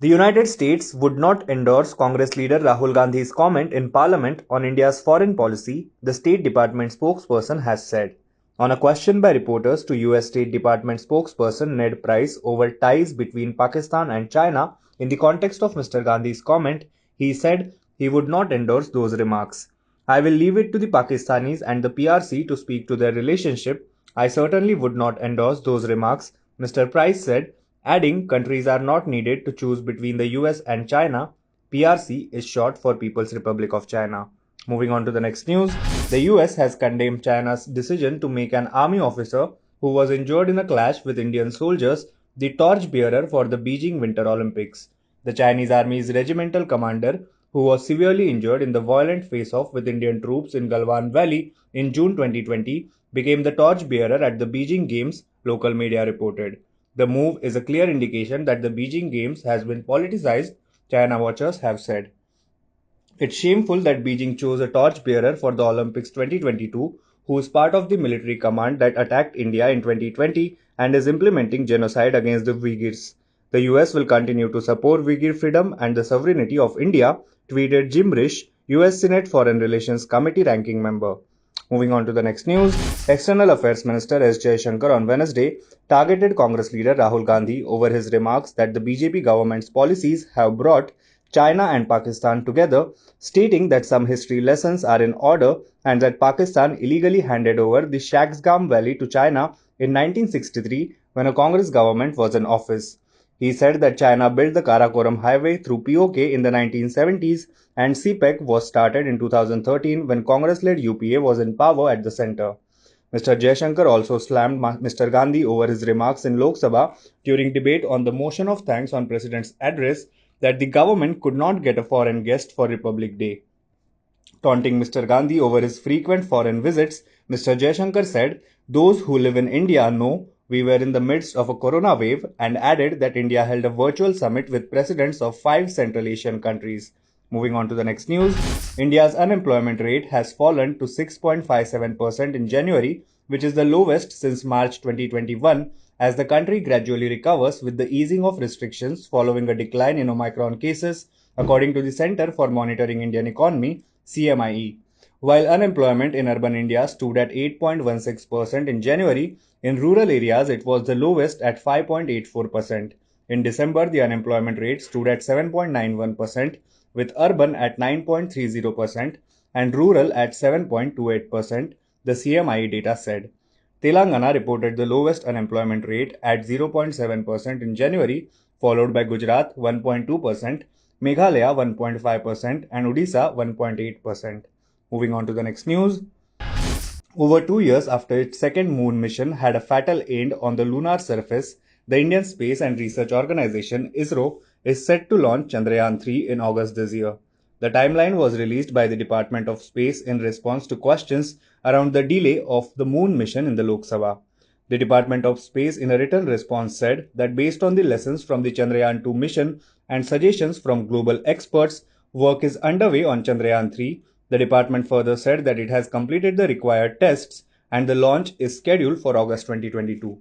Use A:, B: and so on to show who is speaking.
A: The United States would not endorse Congress leader Rahul Gandhi's comment in Parliament on India's foreign policy, the State Department spokesperson has said. On a question by reporters to US State Department spokesperson Ned Price over ties between Pakistan and China in the context of Mr. Gandhi's comment, he said he would not endorse those remarks. I will leave it to the Pakistanis and the PRC to speak to their relationship. I certainly would not endorse those remarks, Mr. Price said, adding countries are not needed to choose between the US and China. PRC is short for People's Republic of China. Moving on to the next news, the US has condemned China's decision to make an army officer who was injured in a clash with Indian soldiers the torchbearer for the Beijing Winter Olympics. The Chinese Army's regimental commander, who was severely injured in the violent face-off with Indian troops in Galwan Valley in June 2020, became the torchbearer at the Beijing Games, local media reported. The move is a clear indication that the Beijing Games has been politicized, China watchers have said. It's shameful that Beijing chose a torchbearer for the Olympics 2022 who is part of the military command that attacked India in 2020 and is implementing genocide against the Uyghurs. The US will continue to support Uyghur freedom and the sovereignty of India, tweeted Jim Risch, US Senate Foreign Relations Committee ranking member. Moving on to the next news, External Affairs Minister S. Jaishankar on Wednesday targeted Congress leader Rahul Gandhi over his remarks that the BJP government's policies have brought China and Pakistan together, stating that some history lessons are in order and that Pakistan illegally handed over the Shaksgam Valley to China in 1963 when a Congress government was in office. He said that China built the Karakoram Highway through POK in the 1970s and CPEC was started in 2013 when Congress-led UPA was in power at the center. Mr. Jaishankar also slammed Mr. Gandhi over his remarks in Lok Sabha during debate on the motion of thanks on President's address that the government could not get a foreign guest for Republic Day. Taunting Mr. Gandhi over his frequent foreign visits, Mr. Jaishankar said, "Those who live in India know we were in the midst of a corona wave," and added that India held a virtual summit with presidents of 5 Central Asian countries. Moving on to the next news, India's unemployment rate has fallen to 6.57% in January, which is the lowest since March 2021, as the country gradually recovers with the easing of restrictions following a decline in Omicron cases, according to the Center for Monitoring Indian Economy, CMIE. While unemployment in urban India stood at 8.16% in January, in rural areas it was the lowest at 5.84%. In December, the unemployment rate stood at 7.91%, with urban at 9.30% and rural at 7.28%, the CMIE data said. Telangana reported the lowest unemployment rate at 0.7% in January, followed by Gujarat 1.2%, Meghalaya 1.5%, and Odisha 1.8%. Moving on to the next news. Over 2 years after its second moon mission had a fatal end on the lunar surface, the Indian Space and Research Organization ISRO is set to launch Chandrayaan-3 in August this year. The timeline was released by the Department of Space in response to questions around the delay of the moon mission in the Lok Sabha. The Department of Space in a written response said that based on the lessons from the Chandrayaan-2 mission and suggestions from global experts, work is underway on Chandrayaan-3. The department further said that it has completed the required tests and the launch is scheduled for August 2022.